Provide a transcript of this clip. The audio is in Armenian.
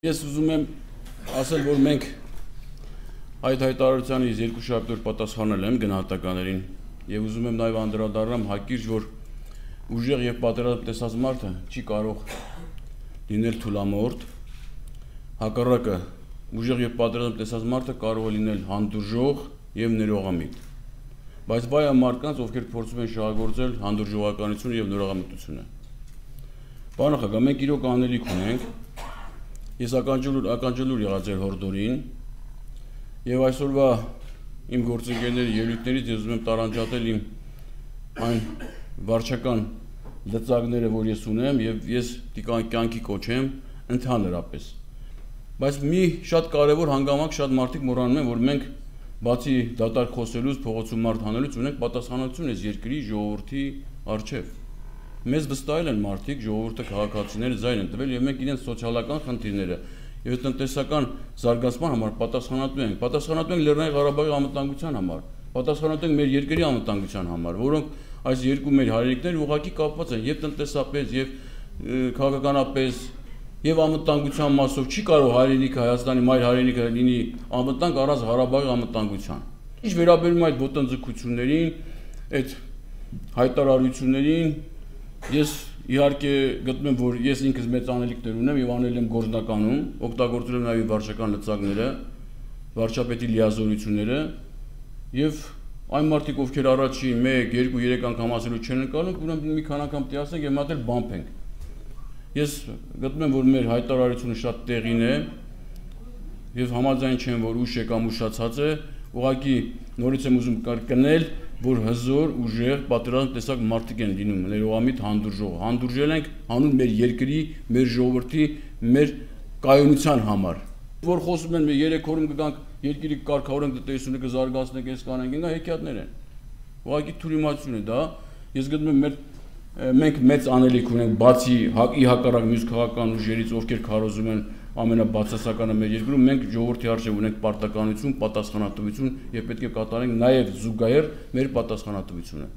Ես ուզում եմ ասել, որ մենք այդ հայտարարությանից երկու շաբաթ օր պատասխանել եմ գնահատականներին եւ ուզում եմ նաեւ անդրադառնամ հակիրճ, որ ուժեղ եւ պատերազմ տեսած մարդը չի կարող լինել թուլամորթ, հակառակը ուժեղ եւ պատերազմ տեսած մարդը կարող է լինել հանդուրժող եւ ներողամիտ, բայց բայ է մարդկանց, ովքեր փորձում են շահագործել հանդուրժողականությունը եւ ներողամտությունը։ Պարոն նախագահ, մենք իրոք անելիք ունենք։ Ես ականջալուր եղած էր հորդորին եւ այսօրվա իմ գործընկերների ելույթներից ես ուզում եմ տարանջատել իմ այն վարչական լծակները, որ ես ունեմ եւ ես կյանքի կոչեմ ընդհանրապես։ Բայց մի շատ կարեւոր հանգամանք շատ մարդիկ մոռանում են, որ մենք բացի դատարկ խոսելուց, փողոցում մարդ հանելուց ունենք պատասխանատվություն այս երկրի ժողովրդի առջև։ Մեզ վստահել են մարդիկ, ժողովուրդը, քաղաքացիները ձայն են տվել եւ մենք իրենց սոցիալական խնդիրները եւ տնտեսական զարգացման համար պատասխանատու ենք։ Պատասխանատու ենք Լեռնային Ղարաբաղի անվտանգության համար, պատասխանատու ենք մեր երկրի անվտանգության համար, որոնք այս երկու մեր հայրենիքներ ուղղակի կապված են եւ տնտեսապես եւ քաղաքականապես եւ անվտանգության մասով չի կարող հայրենիքը Հայաստանի մայր հայրենիքը լինի անվտանգ առանց Ղարաբաղի անվտանգության։ Ինչ վերաբերում է այդ ոտնձգություններին, այդ հայտարարություններին, ես իհարկե գտնում եմ, որ ես ինքս մեծ անելիքներ ունեմ եւ անել եմ գործնականում, օգտագործել եմ նաեւ վարչական լծակները, վարչապետի լիազորությունները եւ այն մարդիկ, ովքեր առաջին 1, 2, 3 անգամ ասելու չեն ընկալում, ուրեմն մի քանի անգամ տիասենք եւ մատել բամփենք։ Ես գտնում եմ, որ մեր հայտարարությունը շատ տեղին է եւ համաձայն չեմ, որ ուշ է կամ ուշացած է, ուղղակի նորից եմ ուզում կրկնել, որ հզոր, ուժեղ, պատերազմ տեսակ մարդիկ են լինում, ներողամիտ, հանդուրժող։ Հանդուրժել ենք հանուն մեր երկրի, մեր ժողովրդի, մեր կայունության համար։ Որ խոսում են 3 օրում կգանք երկիրը կարգավորենք, տնտեսությունը կզարգացնենք, այս կանենք, դա հեքիաթներ են։ Ուղղակի թյուրիմացություն է դա։ Ես գտնում եմ մենք մեծ անելիք ունենք բացի ի հակառակ մյուս քաղաքական ուժերից, ովքեր քարոզում են ամենաբացասականը մեր երկրում, մենք ժողովրդի առջև ունենք պարտականություն, պատասխանատվություն եւ պետք է կատարենք նաեւ զուգահեռ մեր պատասխանատվությունը։